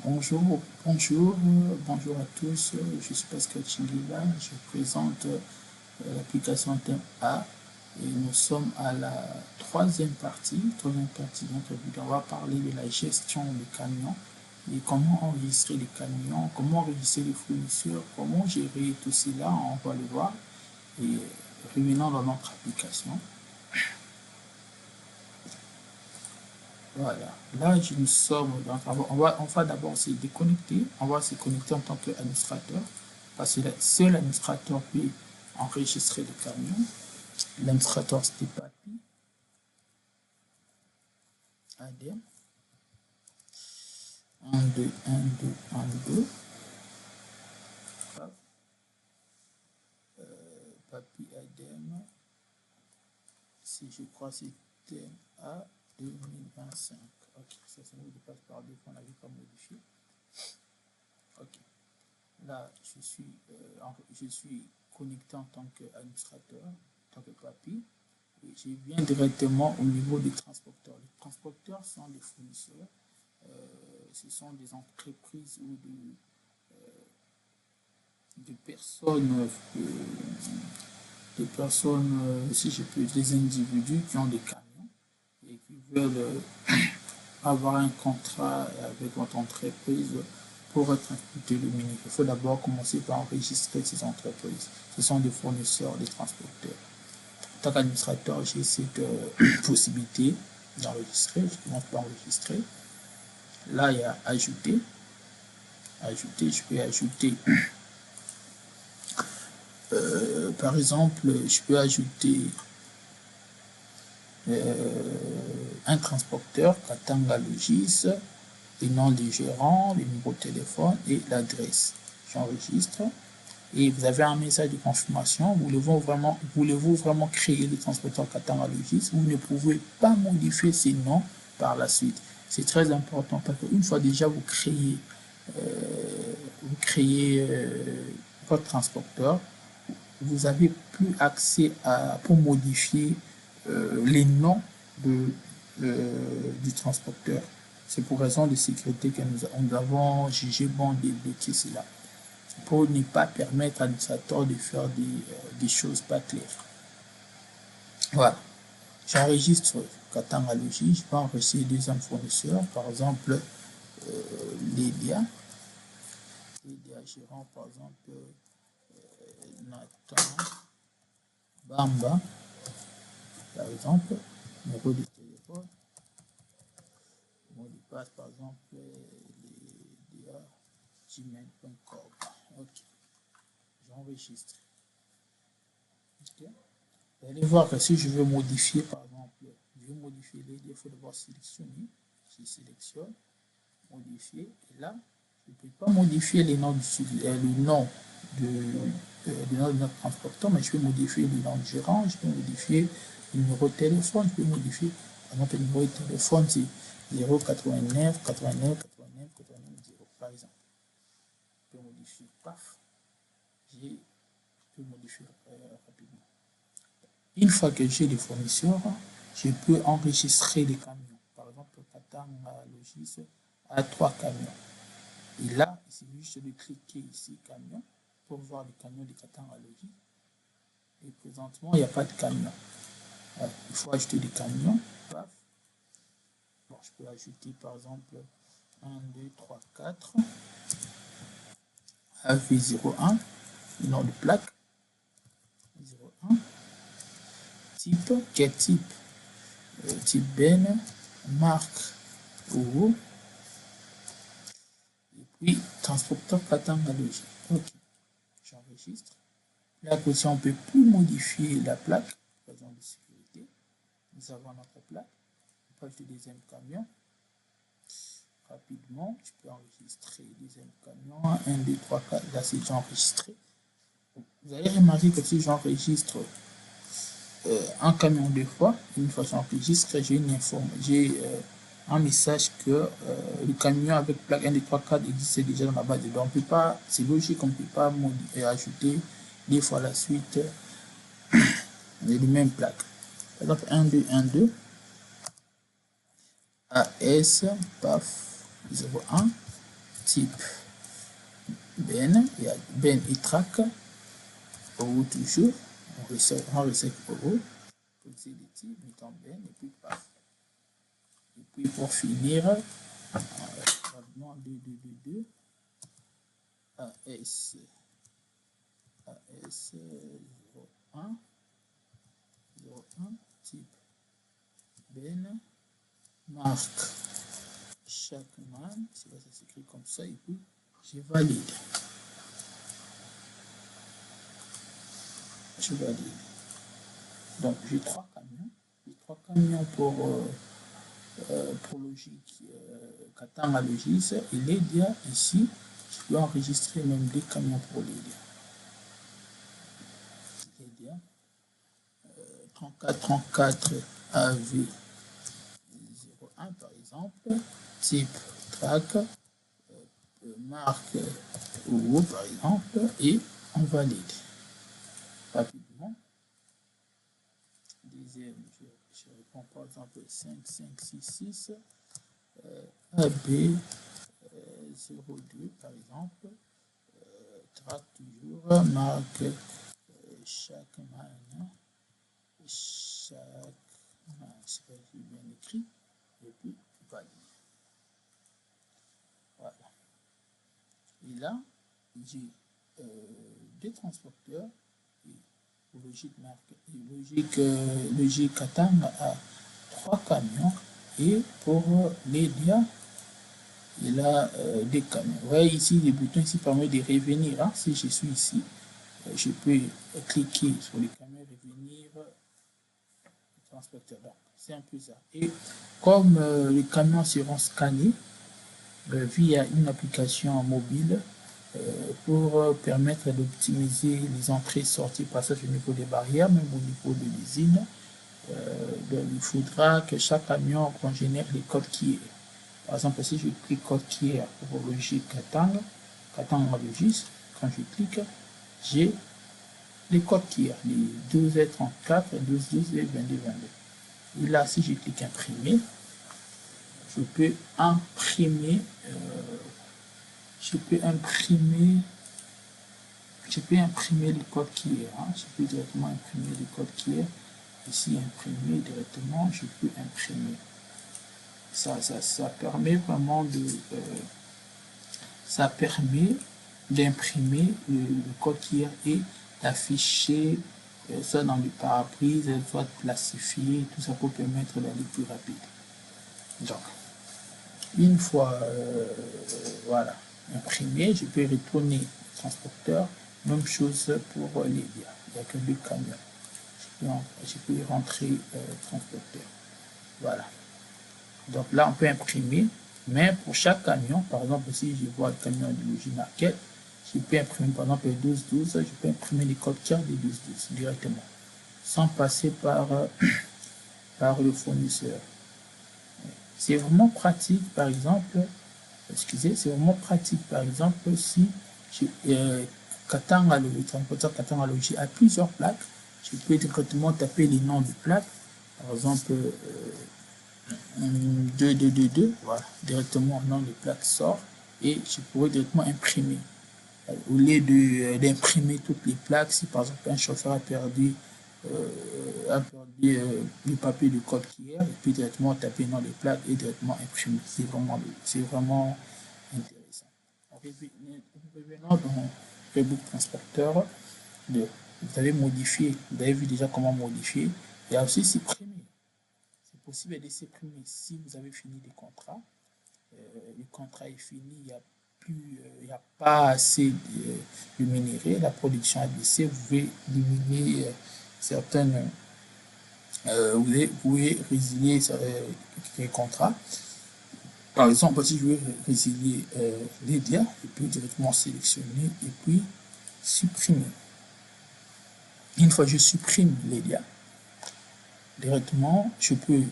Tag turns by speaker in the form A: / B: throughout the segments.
A: Bonjour à tous, je suis Pascal Chingila, je présente l'application thème A et nous sommes à la troisième partie de notre vidéo. On va parler de la gestion des camions et comment enregistrer les camions, comment enregistrer les fournisseurs, comment gérer tout cela, on va le voir et revenons dans notre application. Voilà, là nous sommes dans, on va d'abord se déconnecter, on va se connecter en tant qu'administrateur, parce que seul l'administrateur peut enregistrer le camion. L'administrateur c'était Papy, ADM, 1, 2, 1, 2, 1, 2, Papy ADM, si je crois c'était A 2025. Ok, ça c'est mot de passe par défaut, on n'avait pas modifié. Ok, là je suis connecté en tant qu'administrateur, en tant que Papy, et je viens directement au niveau des transporteurs. Les transporteurs sont des fournisseurs, ce sont des entreprises ou de personnes, si je peux, des individus qui ont des camions et qui veulent avoir un contrat avec votre entreprise pour transporter le mini. Il faut d'abord commencer par enregistrer ces entreprises. Ce sont des fournisseurs, des transporteurs. En tant qu'administrateur, j'ai cette possibilité d'enregistrer. Je commence par enregistrer. Là, il y a ajouter. Je peux ajouter. Par exemple, je peux ajouter un transporteur, Katanga Logis, le nom du gérant, le numéro de téléphone et l'adresse. J'enregistre. Et vous avez un message de confirmation. Voulez-vous vraiment créer le transporteur Katanga Logis? Vous ne pouvez pas modifier ces noms par la suite. C'est très important parce qu'une fois déjà vous créez votre transporteur, vous n'avez plus accès pour modifier les noms du transporteur. C'est pour raison de sécurité que nous avons jugé bon de bloquer cela, pour ne pas permettre à l'utilisateur de faire des choses pas claires. Voilà. J'enregistre Katanga Logis, je peux enregistrer des deuxième fournisseurs, par exemple Lédia gérant, par exemple Nathan Bamba, par exemple, numéro de téléphone, mot de passe, par exemple, gmail.com. Ok, j'enregistre. Okay. Vous allez voir que si je veux modifier, par exemple, je veux modifier les, il faut d'abord sélectionner. Je sélectionne, modifier, et là, je ne peux pas modifier le nom de notre transporteur, mais je peux modifier le nom du gérant, je peux modifier le numéro de téléphone, je peux modifier, par exemple, le numéro de téléphone, c'est 089 89 89 89 0, par exemple. Je peux modifier, paf, je peux modifier rapidement. Une fois que j'ai les fournisseurs, je peux enregistrer les camions. Par exemple, Katanga Logis a 3 camions. Et là, il suffit juste de cliquer ici, camion, pour voir les camions de Katanga Logis. Et présentement, il n'y a pas de camion. Il faut ajouter des camions. Paf. Bon, je peux ajouter par exemple 1, 2, 3, 4. AV01, nom de plaque. 01. Type, quel type? Type Ben, marque, Euro. Et puis, transporteur Katanga Logis. Ok, j'enregistre. Là, si on ne peut plus modifier la plaque, par exemple de sécurité, nous avons notre plaque. On peut ajouter le deuxième camion. Rapidement, je peux enregistrer le deuxième camion. 1, 2, 3, 4. Là, c'est déjà enregistré. Vous allez remarquer que si j'enregistre un camion 2 fois, une fois j'enregistre, j'ai un message que le camion avec plaque 1, 2, 3, 4 existe déjà dans la base de données. On peut pas, c'est logique, on ne peut pas ajouter 2 fois la suite les mêmes plaques. Par exemple, 1, 2, 1, 2, AS, PAF, 01, type Ben, il y a Ben et track, ou toujours, on reset pour poser des types, mettons Ben, et puis pas. Et puis pour finir, maintenant 2, AS 01, type Ben, marque chaque man, ça s'écrit comme ça, et puis je valide. Je valide. Donc j'ai 3 camions. J'ai 3 camions pour logique Katanga Logis et l'EDIA ici. Je peux enregistrer même des camions pour l'EDIA. l'EDIA 34 AV 01 par exemple, type track, marque ou par exemple, et on valide rapidement. Deuxième, je réponds par exemple 5, 5, 6, 6, AB 02 par exemple, track toujours, marque chaque man, je sais pas si j'ai bien écrit, et puis valide. Voilà. Et là, j'ai 2 transporteurs, logique marque, logique Katanga à 3 camions, et pour l'EDIA, il a des camions. Vous voyez ici, les boutons ici permettent de revenir. Hein. Si je suis ici, je peux cliquer sur les camions et revenir transporteur. Donc, c'est un peu ça. Et comme les camions seront scannés via une application mobile pour permettre d'optimiser les entrées-sorties, passage au niveau des barrières, même au niveau de l'usine, il faudra que chaque camion qu'on génère les codes qui est. Par exemple, si je clique code qui est pour logique Katanga Logis, quand je clique, j'ai les codes qui est, les 12E34, 12 et 22. Et là, si je clique imprimer, je peux imprimer le code qui est. Hein. Je peux directement imprimer le code qui est. Ici, imprimer directement, je peux imprimer. Ça permet vraiment d'imprimer le code qui est et d'afficher ça dans le pare-brise, soit classifié, tout ça pour permettre d'aller plus rapide. Donc, une fois voilà, imprimé, je peux retourner au transporteur. Même chose pour l'EDIA. Il n'y a que 2 camions. Je peux y rentrer transporteur. Voilà. Donc là, on peut imprimer, mais pour chaque camion, par exemple, si je vois le camion de Logis Market, je peux imprimer par exemple le 12-12, je peux imprimer les codes tiers des 12-12 directement, sans passer par le fournisseur. C'est vraiment pratique, par exemple, c'est vraiment pratique, par exemple, si Katanga, le transporteur Katanga Logis a plusieurs plaques, je peux directement taper les noms de plaques, par exemple, 2, voilà, directement le nom de plaque sort et je pourrais directement imprimer. Au lieu d'imprimer toutes les plaques, si par exemple un chauffeur a perdu le papier de code qui est, et puis directement taper dans les plaques et directement imprimer. C'est vraiment intéressant. Revenons dans le book transporteur. Vous avez modifié, vous avez vu déjà comment modifier. Il y a aussi supprimer. C'est possible de supprimer si vous avez fini les contrats. Le contrat est fini, il n'y a pas assez de minerais, la production a baissé, vous pouvez diminuer certaines, vous pouvez résilier les contrats. Par exemple, si je veux résilier l'EDIA, je peux directement sélectionner et puis supprimer. Une fois que je supprime l'EDIA, directement, je peux,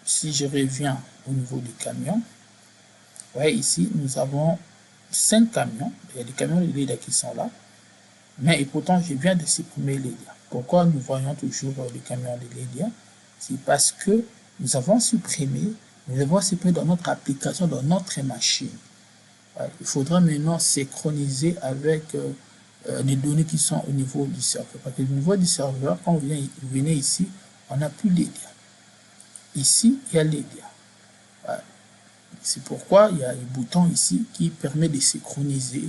A: si je reviens au niveau du camion, ouais, ici, nous avons 5 camions. Il y a des camions de l'EDIA qui sont là. Mais et pourtant, je viens de supprimer l'EDIA. Pourquoi nous voyons toujours les camions de l'EDIA? C'est parce que nous avons supprimé Nous avons CPE dans notre application, dans notre machine. Voilà. Il faudra maintenant synchroniser avec les données qui sont au niveau du serveur. Parce que au niveau du serveur, quand vous venez ici, on n'a plus l'EDIA. Ici, il y a l'EDIA. Voilà. C'est pourquoi il y a un bouton ici qui permet de synchroniser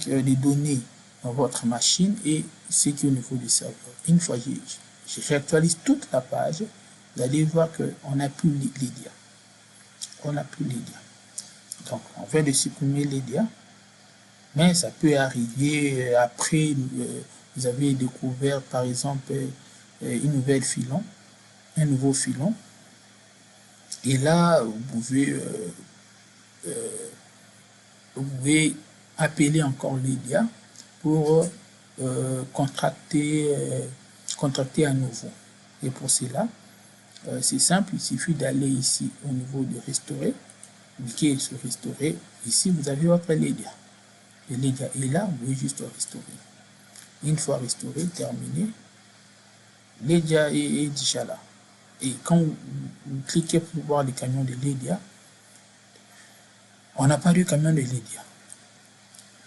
A: les données dans votre machine et ce qui est au niveau du serveur. Une fois que je réactualise toute la page, vous allez voir qu'on n'a plus l'EDIA. On n'a plus l'EDIA. Donc, on vient de supprimer l'EDIA, mais ça peut arriver après, vous avez découvert par exemple une nouvelle filon, un nouveau filon, et là, vous pouvez appeler encore l'EDIA pour contracter à nouveau. Et pour cela, c'est simple, il suffit d'aller ici au niveau de restaurer, cliquer sur restaurer. Ici, vous avez votre LEDIA. Le LEDIA est là, vous pouvez juste restaurer. Une fois restauré, terminé, LEDIA est déjà là. Et quand vous cliquez pour voir les camions de LEDIA, on n'a pas de camion de LEDIA.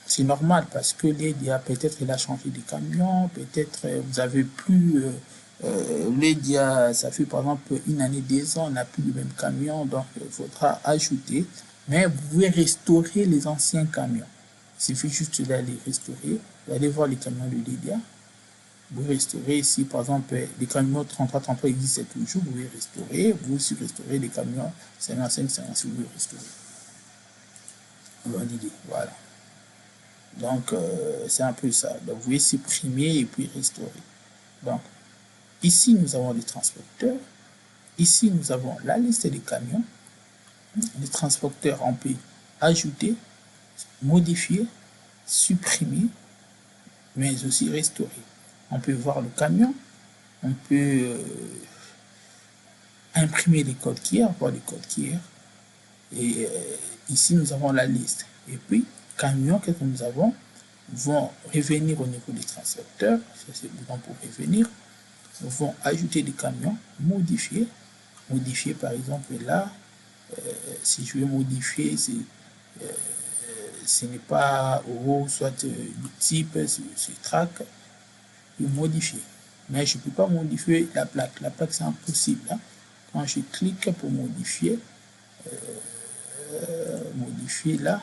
A: C'est normal parce que l'EDIA, peut-être il a changé de camion, peut-être vous avez plus l'EDIA, ça fait par exemple une année, 2 ans, on n'a plus le même camion, donc il faudra ajouter. Mais vous pouvez restaurer les anciens camions. Il suffit juste d'aller restaurer, vous allez voir les camions de l'EDIA. Vous pouvez restaurer ici, par exemple, les camions 33-33 existent toujours, vous pouvez restaurer, vous aussi restaurer les camions 55-56, vous pouvez restaurer. Valider, voilà. Donc, c'est un peu ça. Donc, vous pouvez supprimer et puis restaurer. Donc, ici, nous avons les transporteurs. Ici, nous avons la liste des camions. Les transporteurs, on peut ajouter, modifier, supprimer, mais aussi restaurer. On peut voir le camion. On peut imprimer les codes QR, voir les codes QR. Et ici, nous avons la liste. Et puis, camions que nous avons vont revenir au niveau des transporteurs, ça c'est le bouton pour revenir, vont ajouter des camions, modifier par exemple là, si je veux modifier, ce n'est pas euro, soit le type, c'est track, je peux modifier. Mais je ne peux pas modifier la plaque c'est impossible. Hein. Quand je clique pour modifier là,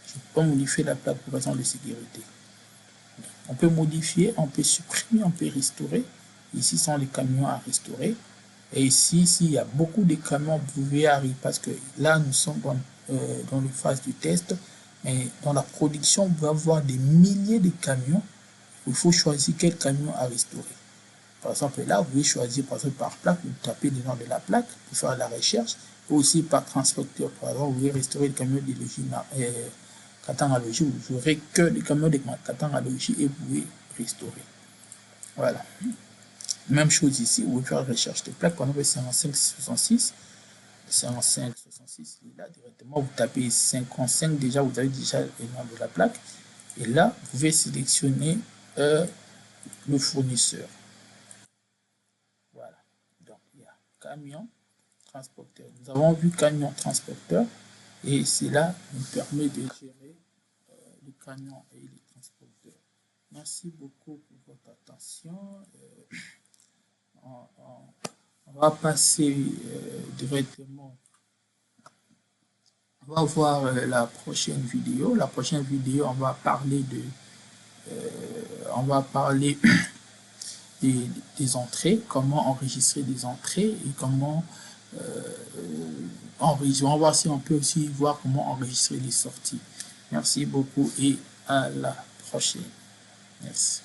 A: je ne peux pas modifier la plaque pour raison de sécurité. On peut modifier, on peut supprimer, on peut restaurer. Ici sont les camions à restaurer. Et ici, s'il y a beaucoup de camions, vous pouvez arriver parce que là, nous sommes dans les phases du test. Mais dans la production, vous pouvez avoir des milliers de camions. Il faut choisir quel camion à restaurer. Par exemple, là, vous pouvez choisir par exemple par plaque, vous tapez le nom de la plaque pour faire la recherche. Ou aussi par transporteur. Par exemple, vous pouvez restaurer le camion de logis Katanga Logis, vous n'aurez que les camions de Katanga Logis et vous pouvez restaurer. Voilà. Même chose ici, vous pouvez faire la recherche de plaque. Par exemple, 5566. 5566, là, directement, vous tapez 55, déjà, vous avez déjà le nom de la plaque. Et là, vous pouvez sélectionner le fournisseur. Voilà. Donc, il y a camion, transporteur. Nous avons vu camion, transporteur. Et cela nous permet de gérer les camions et les transporteurs. Merci beaucoup pour votre attention. On va passer directement. On va voir la prochaine vidéo. La prochaine vidéo, on va parler des entrées, comment enregistrer des entrées et comment enregistrer. On va voir si on peut aussi voir comment enregistrer les sorties. Merci beaucoup et à la prochaine. Merci.